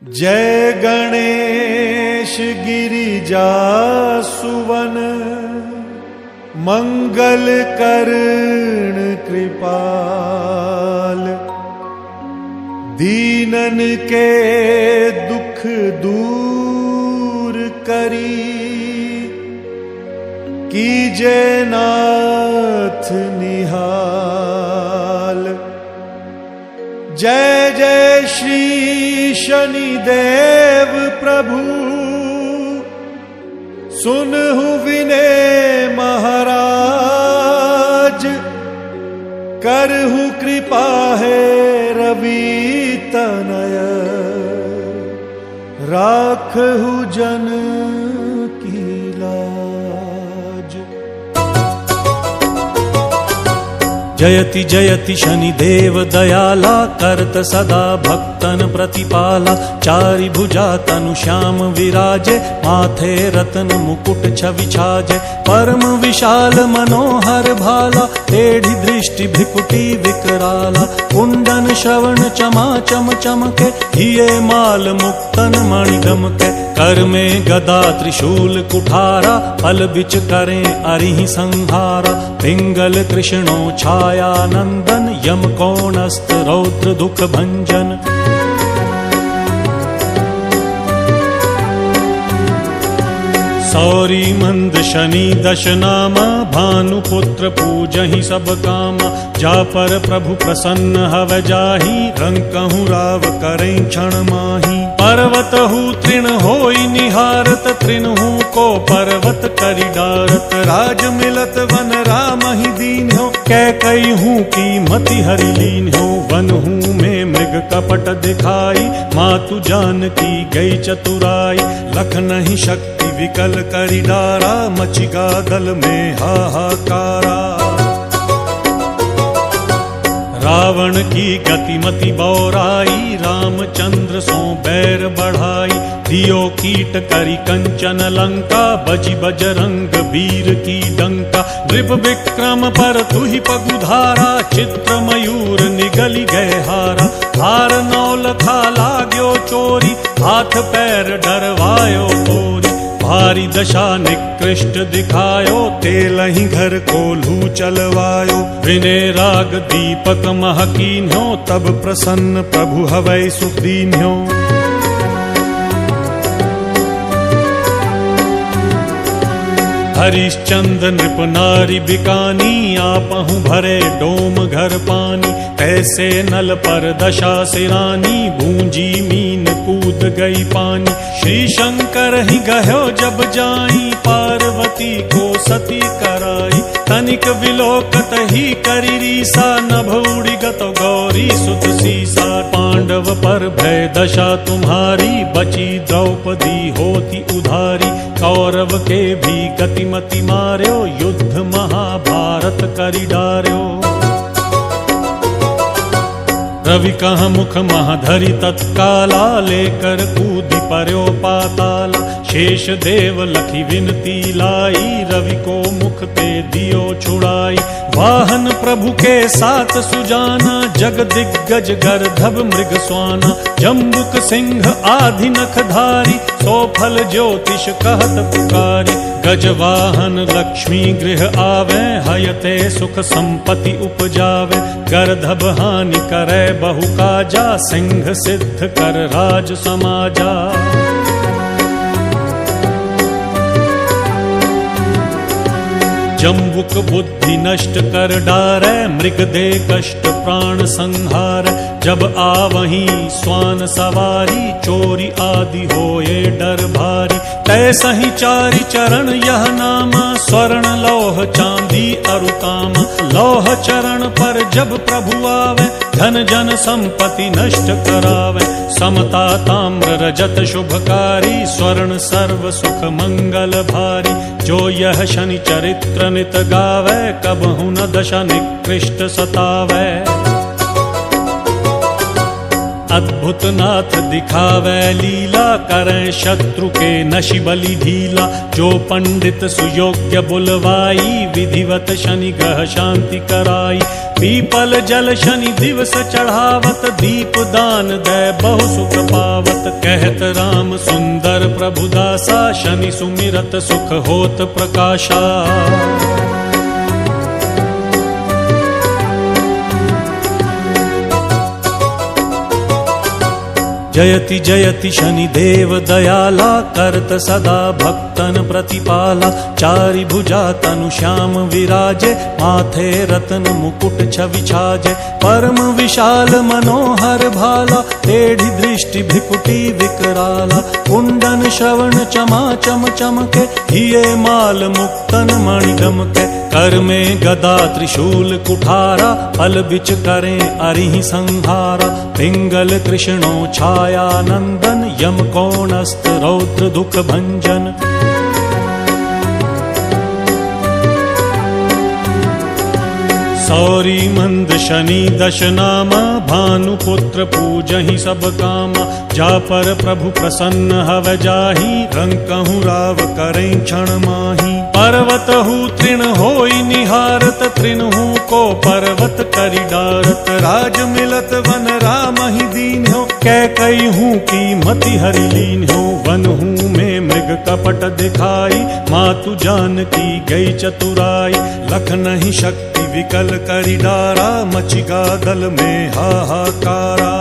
जय गणेश गिरिजा सुवन, मंगल कर्ण कृपाल। दीनन के दुख दूर करी, कीजे नाथ निहाल। जय जय श्री शनिदेव प्रभु, सुनहु विनय महाराज। करहु कृपा है रवि तनय, राखहु जन की लाज। जयति जयति शनिदेव दयाला, करत सदा भक्तन प्रतिपाला। चारि भुजा तनु श्याम विराजे, माथे रतन मुकुट छवि छाजे। परम विशाल मनोहर भाला, टेढ़ी दृष्टि भ्रिकुटी विकराला। कुंडन श्रवण चमा चम चमके, हिये माल मुक्तन मणि दमके। कर में गदा त्रिशूल कुठारा, फल बिच करें अरिहि संहारा। पिंगल कृष्णो छाया नंदन, यम कोणस्थ रौद्र दुख भंजन। सौरी मंद शनि दश नामा, भानुपुत्र पूजहि सब कामा। जा पर प्रभु प्रसन्न हव जाहि, रंकहु राव करें क्षण माहि। पर्वत हु तृण होई निहारत, तृणहु को पर्वत करि डारत। राज मिलत वन राम ही दीन हो, कैकई हूँ की मति हरि लीन हो। वन हूँ में मृग कपट दिखाई, मातु जानकी गई चतुराई। लख नहीं शक्ति विकल करि डारा, मचिका दल में हाहाकारा। रावण की गतिमति बौराई, रामचंद्र सो बैर बढ़ाई। दियो कीट करी कंचन लंका, बजि बजरंग वीर की डंका। नृप विक्रम पर तुहि पगुधारा, चित्र मयूर निगली गए हारा। हार नौल खा लाग्यो चोरी, हाथ पैर डरवायो तोरी। भारी दशा निकृष्ट दिखायो, तेलहि घर को लू चलवायो। विनय राग दीपक महकीन्यो, तब प्रसन्न प्रभु हवै सुख दीन्यो। हरिश्चंद्र नृप नारी बिकानी, आपहु भरे डोम घर पानी। ऐसे नल पर दशा सिरानी, भूंजी मीन कूद गई पानी। श्री शंकर ही गयो जब जाई, पार्वती को सती कराई। तनिक विलोकत ही करी रीसा, नभ उड़ी गत गौरी सुत सीसा। पांडव पर भय दशा तुम्हारी, बची द्रौपदी होती उधारी। कौरव के भी गतिमति मार्यो, युद्ध महाभारत करि डार्यो। रवि कह मुख महाधरि तत्काला, लेकर कूदि पर्यो पाताला। शेष देव लखी विनती लाई, रवि को मुख ते दियो छुड़ाई। वाहन प्रभु के साथ सुजाना, जग दिग्गज गर्दभ मृग स्वाना। जम्बुक सिंह आदि नखधारी, सो फल ज्योतिष कहत पुकारी। गजवाहन लक्ष्मी गृह आवे, हयते सुख संपत्ति उपजावे। गर्दभ हानि करे बहु काजा, सिंह सिद्ध कर राज समाजा। जम्बुक बुद्धि नष्ट कर डारै, मृग दे कष्ट प्राण संहार। जब आवहीं स्वान सवारी, चोरी आदि होए डर भारी। तैसहि चारि चरण यह नामा, स्वर्ण लौह चांदी अरुतामा। लौह चरण पर जब प्रभु आवे, धन जन संपत्ति नष्ट करावे। समता ताम्र रजत शुभकारी, स्वर्ण सर्व सुख मंगल भारी। जो यह शनि चरित्र नित गावे, कबहु न दशा निकृष्ट सतावे। अद्भुत नाथ दिखावे लीला, करें शत्रु के नशि बलि ढीला। जो पंडित सुयोग्य बुलवाई, विधिवत शनि ग्रह शांति कराई। पीपल जल शनि दिवस चढ़ावत, दीप दान दे बहु सुख पावत। कहत राम सुंदर प्रभु दासा, शनि सुमिरत सुख होत प्रकाशा। जयति जयति शनिदेव दयाला, करत सदा भक्तन प्रतिपाला। चारि भुजा तनु श्याम विराजे, माथे रत्न मुकुट छवि छाजे। परम विशाल मनोहर भाला, टेढ़ी दृष्टि भ्रिकुटी विकराला। कुंडन श्रवण चमा चम चमके, हिये माल मुक्तन मणि दमके। कर में गदा त्रिशूल कुठारा, फल बिच करें अरिहि संहारा। पिंगल कृष्णो छाया नंदन, यम कोणस्थ रौद्र दुख भंजन। सौरी मंद शनि दश नामा, भानुपुत्र पूजहि सब कामा। जा पर प्रभु प्रसन्न हव जाहि, रंकहु राव करें क्षण माहि। पर्वत हु तृण होई निहारत, तृणहु को पर्वत करि डारत। राज मिलत वन राम ही दीन हो, कैकई हूँ की मति हरि लीन हो। वन हूँ में मृग कपट दिखाई, मातु जानकी गई चतुराई। लख नहीं शक्ति विकल करि डारा, मचिगा दल में हाहाकारा।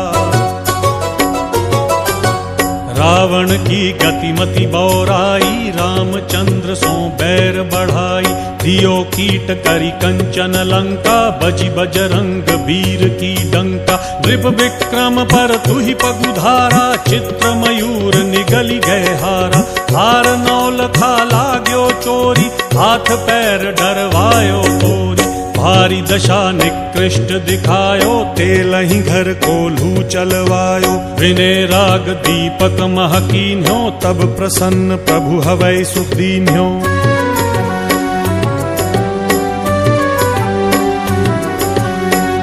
रावण की गतिमति बौराई, रामचंद्र सो बैर बढ़ाई। दियो कीट करी कंचन लंका, बजि बजरंग वीर की डंका। नृप विक्रम पर तुहि पगुधारा, चित्र मयूर निगली गए हारा। हार नौल खा लाग्यो चोरी, हाथ पैर डरवायो तोरी। भारी दशा निकृष्ट दिखायो, तेलहि घर कोल्हू चलवायो। विनय राग दीपक महकीन्यो, तब प्रसन्न प्रभु हवै सुदीन्यो।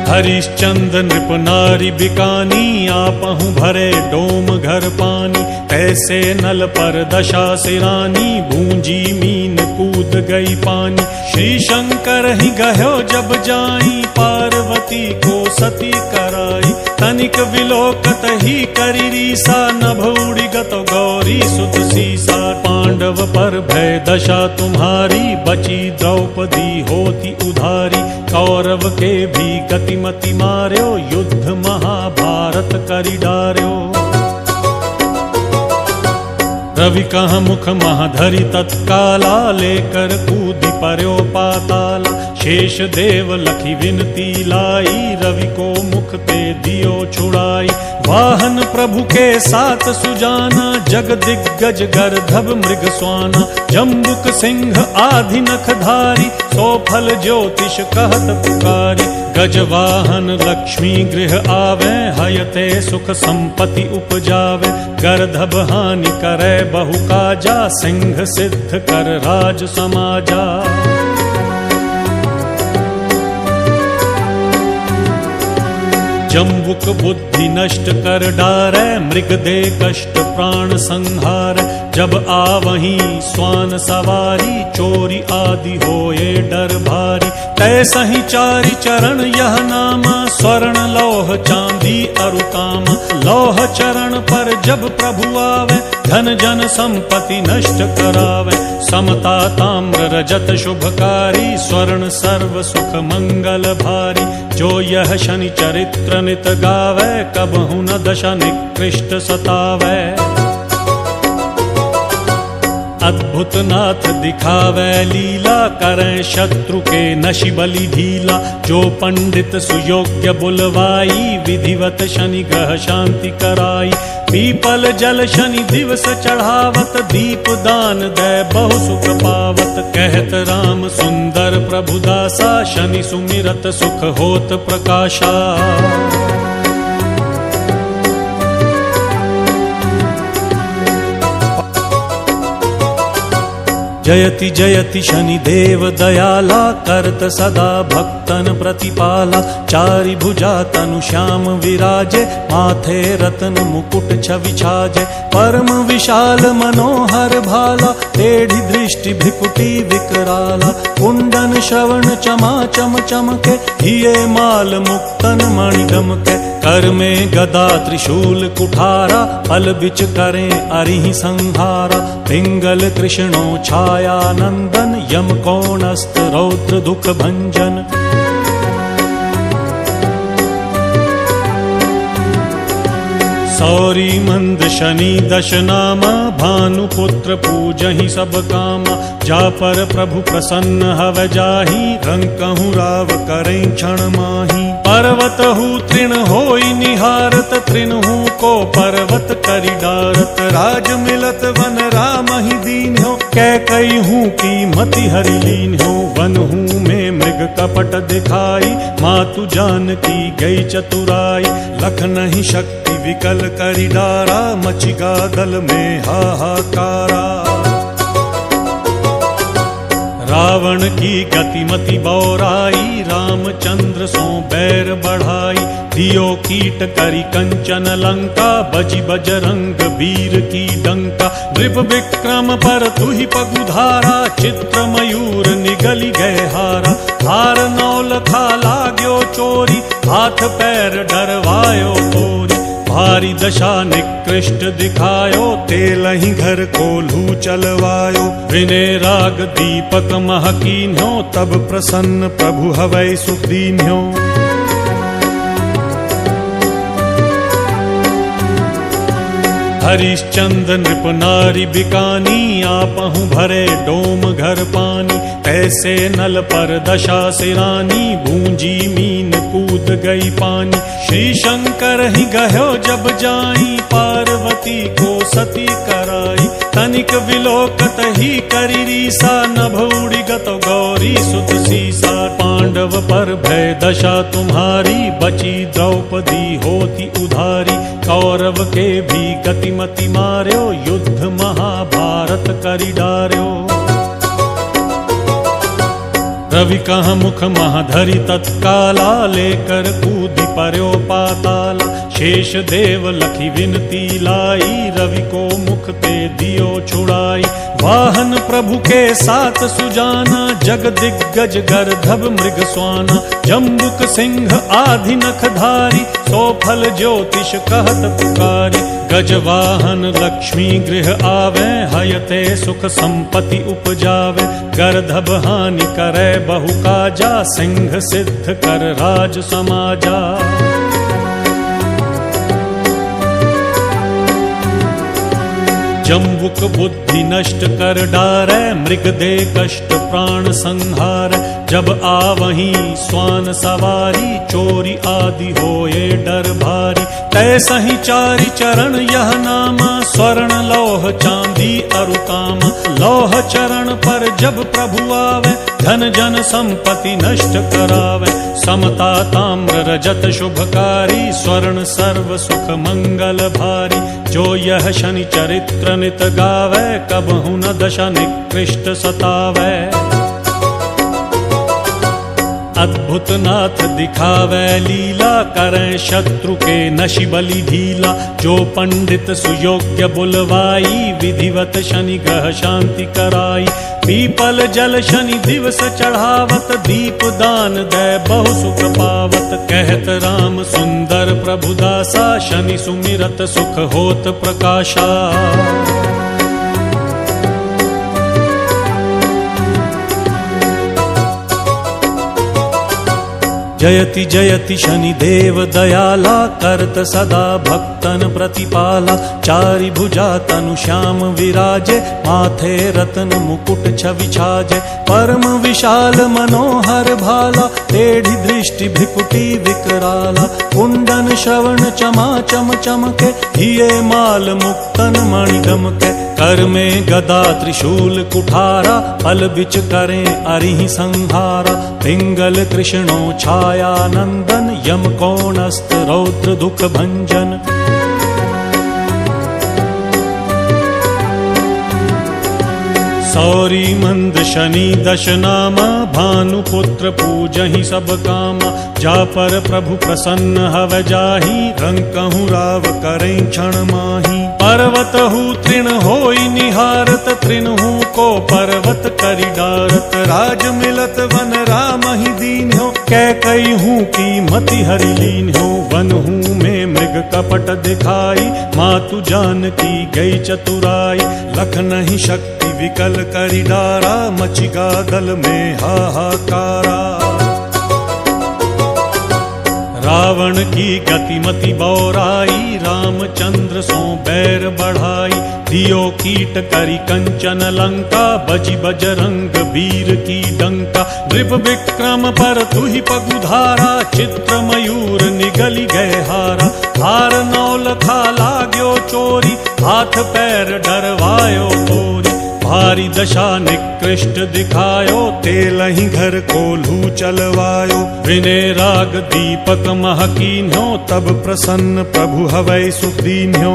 हरिश्चंद्र नृप नारी बिकानी, आपहु भरे डोम घर पानी। ऐसे नल पर दशा सिरानी, भूंजी मीन कूद गई पानी। श्री शंकर ही गयो जब जाई, पार्वती को सती कराई। तनिक विलोकत ही करी रीसा, नभ उड़ी गत गौरी सुत सीसा। पांडव पर भय दशा तुम्हारी, बची द्रौपदी होती उधारी। कौरव के भी गतिमति मार्यो, युद्ध महाभारत करि डार्यो। रवि कह मुख महाधरि तत्काला, लेकर कूदि पर्यो पाताला। शेष देव लखी विनती लाई, रवि को मुख ते दियो छुड़ाई। वाहन प्रभु के साथ सुजाना, जग दिग्गज गर्दभ मृग स्वाना। जम्बुक सिंह आधि नख धारी, सो फल ज्योतिष कहत पुकारी। गजवाहन लक्ष्मी गृह आवे, हयते सुख संपत्ति उपजावे। गर्दभ हानि करे बहु काजा, सिंह सिद्ध कर राज समाजा। जम्बुक बुद्धि नष्ट कर डारै, मृग दे कष्ट प्राण संहार। जब आवहीं स्वान सवारी, चोरी आदि होए डर भारी। तैसहि चारि चरण यह नामा, स्वर्ण लौह चांदी अरु काम। लौह चरण पर जब प्रभु आवे, धन जन संपत्ति नष्ट करावे। समता ताम्र रजत शुभकारी, स्वर्ण सर्व सुख मंगल भारी। जो यह शनि चरित्र नित गावे, कबहु न दशा निकृष्ट सतावे। अद्भुत नाथ दिखावे लीला, करें शत्रु के नशि बलि ढीला। जो पंडित सुयोग्य बुलवाई, विधिवत शनि ग्रह शांति कराई। पीपल जल शनि दिवस चढ़ावत, दीप दान दे बहु सुख पावत। कहत राम सुंदर प्रभु दासा, शनि सुमिरत सुख होत प्रकाशा। जयति जयति शनिदेव दयाला करत सदा भक्तन प्रतिपाला चारि भुजा तनु श्याम विराजे माथे रतन मुकुट छवि छाजे परम विशाल मनोहर भाला टेढ़ी दृष्टि भिकुटी विकराला कुंडन श्रवण चमा चम चमके हिये माल मुक्तन मणि दमके कर में गदा त्रिशूल कुठारा फल बिच करें अरिहि संहारा पिंगल कृष्णो छाया नंदन यम कोणस्त रौद्र दुख भंजन सौरी मंद शनि दश नामा भानुपुत्र पूजहि सब कामा जा पर प्रभु प्रसन्न हव जाहि रंकहु राव करें क्षण माही पर्वत हु तृण होई निहारत तृणहु को पर्वत करि डारत राज मिलत वन राम ही दीन हो कैकई हूँ की मति हरि लीन हो वन हूँ में मृग कपट दिखाई मातु जान की गई चतुराई लख नहीं शक्ति विकल करि डारा मचिगा दल में हाहाकारा रावण की गतिमति बौराई रामचंद्र सो बैर बढ़ाई दियो कीट करी कंचन लंका बजि बजरंग वीर की डंका नृप विक्रम पर तुहि पगुधारा चित्र मयूर निगली गए हारा हार नौल खा लाग्यो चोरी हाथ पैर डरवायो तोरी भारी दशा निकृष्ट दिखायो तेलहि घर को लू चलवायो विनय राग दीपक महकीन्यो तब प्रसन्न प्रभु हवै सुख दीन्यो हरिश्चंद्र नृप नारी बिकानी आपहु भरे डोम घर पानी ऐसे नल पर दशा सिरानी भूंजी मीन कूद गई पानी श्री शंकर ही गयो जब जाई पार्वती को सती कराई तनिक विलोकत ही करी रीसा नभ उड़ी गत गौरी सुत सीसा पांडव पर भय दशा तुम्हारी बची द्रौपदी होती उधारी कौरव के भी गतिमति मार्यो युद्ध महाभारत करि डार्यो रवि कह मुख महाधरि तत्काला लेकर कूदि पर्यो पाताला शेष देव लखी विनती लाई रवि को मुख ते दियो छुड़ाई वाहन प्रभु के साथ सुजाना जग दिग्गज गर्धभ मृग स्वाना जम्बुक सिंह आदि नखधारी सो फल ज्योतिष कहत पुकारी गजवाहन लक्ष्मी गृह आवे हयते सुख संपत्ति उपजावे गर्धभ हानि करे बहु काजा सिंह सिद्ध कर राज समाजा जम्बुक बुद्धि नष्ट कर डारे मृग दे कष्ट प्राण संहार जब आवहीं स्वान सवारी चोरी आदि होए डर भारी तैसहि चारि चरण यह नामा स्वर्ण लौह चांदी अरुतामा लौह चरण पर जब प्रभु आवे धन जन संपत्ति नष्ट करावे समता ताम्र रजत शुभकारी स्वर्ण सर्व सुख मंगल भारी जो यह शनि चरित्र नित गावे कबहु न दशा निकृष्ट सतावे अद्भुत नाथ दिखावे लीला करें शत्रु के नशि बलि ढीला जो पंडित सुयोग्य बुलवाई विधिवत शनि ग्रह शांति कराई पीपल जल शनि दिवस चढ़ावत दीप दान दे बहु सुख पावत कहत राम सुंदर प्रभु दासा शनि सुमिरत सुख होत प्रकाशा जयति जयति शनिदेव दयाला करत सदा भक्तन प्रतिपाला चारि भुजा तनु श्याम विराजे माथे रतन मुकुट छवि छाजे परम विशाल मनोहर भाला टेढ़ी दृष्टि भिकुटी विकराला कुंडन श्रवण चमा चम चमके हिये माल मुक्तन मणि दमके कर में गदा त्रिशूल कुठारा फल बिच करें अरिहि संहारा पिंगल कृष्णो छाया नंदन यम कोणस्त रौद्र दुख भंजन सौरी मंद शनि दश नामा, भानुपुत्र पूजहि सब कामा। जा पर प्रभु प्रसन्न हव जाहि, रंकहु राव करें क्षण माही। पर्वत हूँ तृण होई निहारत, तृणहु को पर्वत करि डारत। राज मिलत वन राम ही दीन हो, कैकई हूँ की मति हरि लीन हो। वन हूँ में मृग कपट दिखाई, मातु जानकी गई चतुराई। लख नहीं शक्ति विकल करि डारा, मचि गागल में हाहाकारा। रावण की गतिमति बौराई, रामचंद्र सो बैर बढ़ाई। दियो कीट करी कंचन लंका, बजि बजरंग वीर की डंका। नृप विक्रम पर तुहि पगुधारा, चित्र मयूर निगली गए हारा। हार नौल खा लाग्यो चोरी, हाथ पैर डरवायो तोरी। भारी दशा निकृष्ट दिखायो, तेलहि घर कोल्हू चलवायो। विनय राग दीपक महकीन्यो, तब प्रसन्न प्रभु हवै सुदीन्यो।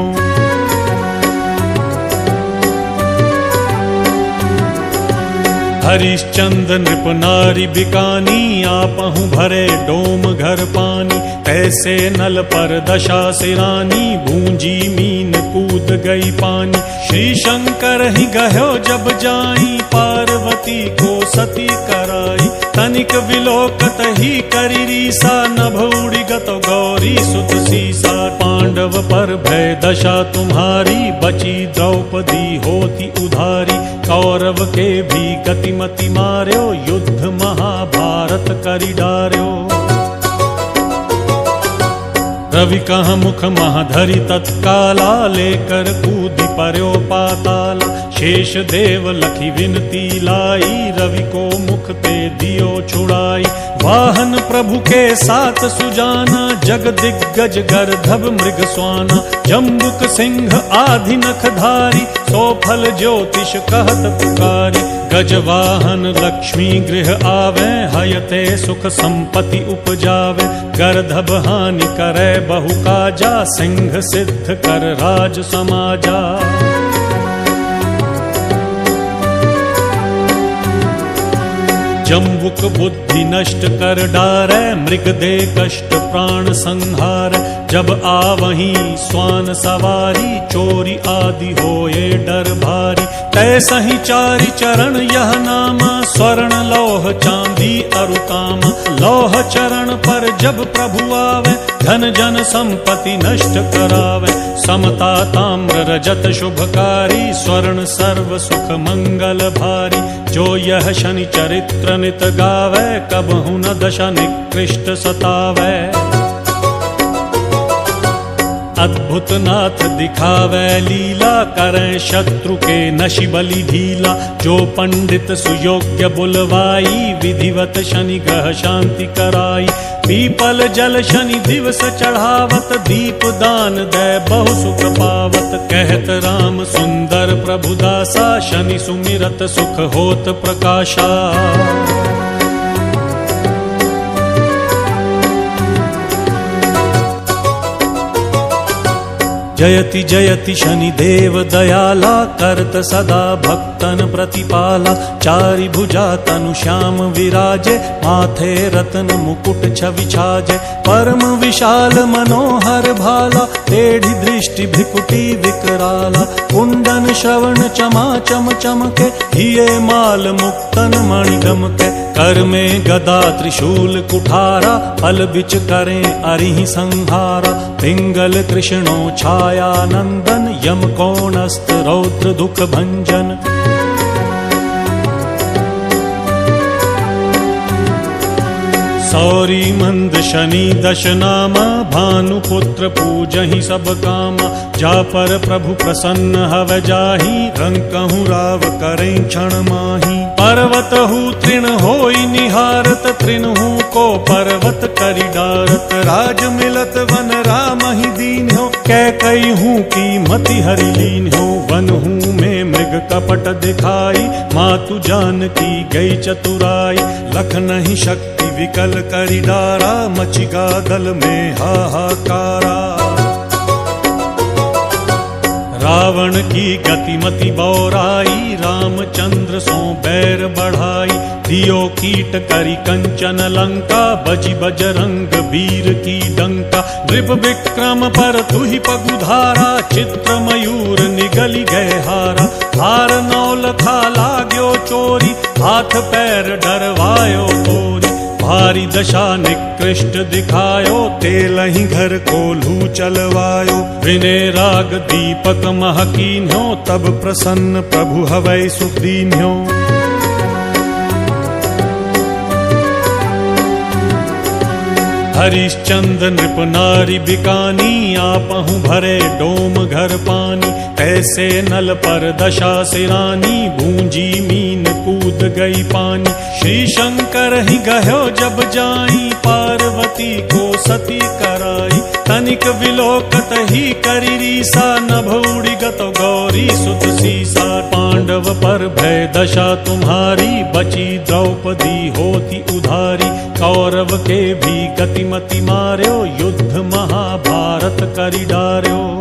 हरिश्चंद्र नृप नारी बिकानी, आपहु भरे डोम घर पानी। ऐसे नल पर दशा सिरानी, भूंजी मीन कूद गई पानी। श्री शंकर ही गयो जब जाई, पार्वती को सती कराई। तनिक विलोकत ही करी रीसा, नभ उड़ी गत गौरी सुत सीसा। पांडव पर भय दशा तुम्हारी, बची द्रौपदी होती उधारी। कौरव के भी गतिमति मार्यो, युद्ध महाभारत करि डार्यो। रवि कह मुख महाधरि तत्काला, लेकर कूदि पर्यो पाताल। शेष देव लखी विनती लाई, रवि को मुख ते दियो छुड़ाई। वाहन प्रभु के साथ सुजाना, जग दिग्गज गर्दभ मृग स्वाना। जम्बुक सिंह आधि नखधारी, सो फल ज्योतिष कहत पुकारी। गजवाहन लक्ष्मी गृह आवे, हयते सुख संपत्ति उपजावे। गर्दभ हानि करे बहु काजा, सिंह सिद्ध कर राज समाजा। जम्बुक बुद्धि नष्ट कर डारै, मृग दे कष्ट प्राण संहार। जब आवहीं स्वान सवारी, चोरी आदि होए डर भारी। तैसहि चारि चरण यह नामा, स्वर्ण लौह चांदी अरुकामा। लौह चरण पर जब प्रभु आवे, धन जन संपत्ति नष्ट करावे। समता ताम्र रजत शुभकारी, स्वर्ण सर्व सुख मंगल भारी। जो यह शनि चरित्र नित गावे, कबहु न दशा निकृष्ट सतावे। अद्भुत नाथ दिखावे लीला, करें शत्रु के नशि बलि ढीला। जो पंडित सुयोग्य बुलवाई, विधिवत शनि ग्रह शांति कराई। पीपल जल शनि दिवस चढ़ावत, दीप दान दे बहु सुख पावत। कहत राम सुंदर प्रभु दासा, शनि सुमिरत सुख होत प्रकाशा। जयति जयति शनि देव दयाला, करत सदा भक्तन प्रतिपाला। चारि भुजा तनु श्याम विराजे, माथे रत्न मुकुट छवि छाजे। परम विशाल मनोहर भाला, टेढ़ी दृष्टि भ्रिकुटी विकराला। कुंडन श्रवण चमा चम चमके, हिये माल मुक्तन मणि दमके। कर में गदा त्रिशूल कुठारा, फल बिच करें अरिहि संहारा। पिंगल कृष्णो छाया नंदन, यम कोणस्थ रौद्र दुख भंजन। सौरी मंद शनि दश नामा, भानुपुत्र पूजहि सब कामा। जा पर प्रभु प्रसन्न हव जाहि, रंकहु राव करें क्षण माही। पर्वत हूँ तृण होई निहारत, तृणहु को पर्वत करि डारत। राज मिलत वन राम ही दीन हो, कैकई हूँ की मति हरि लीन हो। वन हूँ में मृग कपट दिखाई, मातु जानकी गई चतुराई। लख नहीं शक्ति विकल करि डारा, मचि गागल में हाहाकारा। रावण की गतिमति बौराई, रामचंद्र सो बैर बढ़ाई। दियो कीट करी कंचन लंका, बजी बजरंग वीर की डंका। नृप विक्रम पर तुहि पगुधारा, चित्र मयूर निगली गए हारा। हार नौल खा लाग्यो चोरी, हाथ पैर डरवायो तोरी। भारी दशा निकृष्ट दिखायो, तेलहि घर को लू चलवायो। विनय राग दीपक महकीन्यो, तब प्रसन्न प्रभु हवै सुख दीन्यो। हरिश्चंद्र नृप नारी बिकानी, आपहु भरे डोम घर पानी। ऐसे नल पर दशा सिरानी, भूंजी मीन कूद गई पानी। श्री शंकर ही गयो जब जाई, पार्वती को सती कराई। तनिक विलोकत ही करी रीसा, नभ उड़ी गत गौरी सुत सीसा। पांडव पर भय दशा तुम्हारी, बची द्रौपदी होती उधारी। कौरव के भी गतिमति मार्यो, युद्ध महाभारत करी डार्यो।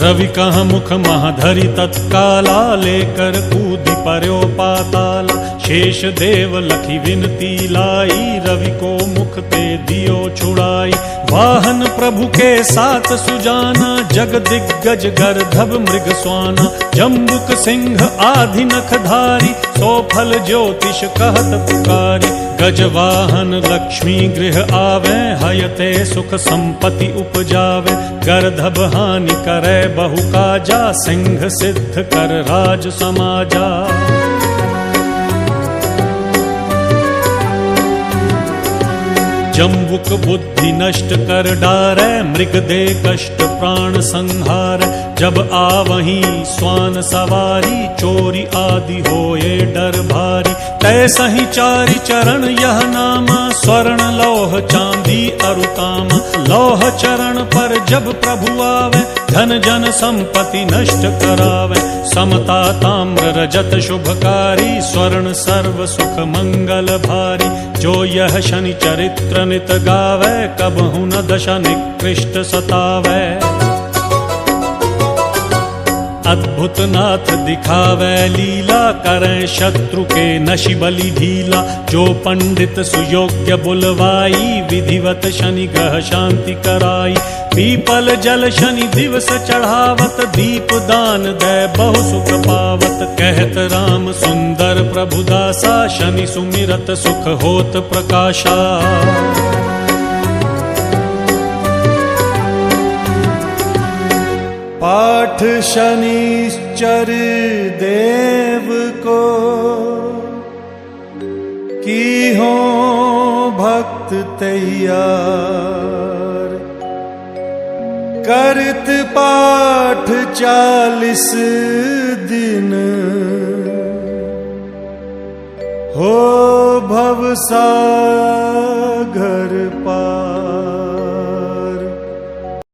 रवि कह मुख महाधरि तत्काला, लेकर कूदी पर्यो पाताला। शेष देव लखी विनती लाई, रवि को मुख ते दियो छुड़ाई। वाहन प्रभु के साथ सुजाना, जग दिग्गज गर्दभ मृग स्वाना। जम्बुक सिंह आदि नखधारी, सो फल ज्योतिष कहत पुकारी। गजवाहन लक्ष्मी गृह आवे, हयते सुख संपत्ति उपजावे। गर्दभ हानि करे बहु काजा, सिंह सिद्ध कर राज समाजा। जम्बुक बुद्धि नष्ट कर डारै, मृग दे कष्ट प्राण संहार। जब आवहीं स्वान सवारी, चोरी आदि होए डर भारी। तैसहि चारि चरण यह नामा, स्वर्ण लौह चांदी अरुतामा। लौह चरण पर जब प्रभु आवे, धन जन संपत्ति नष्ट करावे। समता ताम्र रजत शुभकारी, स्वर्ण सर्व सुख मंगल भारी। जो यह शनि चरित्र नित गावे, कबहु न दशा निकृष्ट सतावे। अद्भुत नाथ दिखावे लीला, करें शत्रु के नशि बलि ढीला। जो पंडित सुयोग्य बुलवाई, विधिवत शनि ग्रह शांति कराई। पीपल जल शनि दिवस चढ़ावत, दीप दान दे बहु सुख पावत। कहत राम सुंदर प्रभु दासा, शनि सुमिरत सुख होत प्रकाशा। पाठ शनिश्चर देव को, की हो भक्त तैयार। करत पाठ 40 दिन, हो भव सागर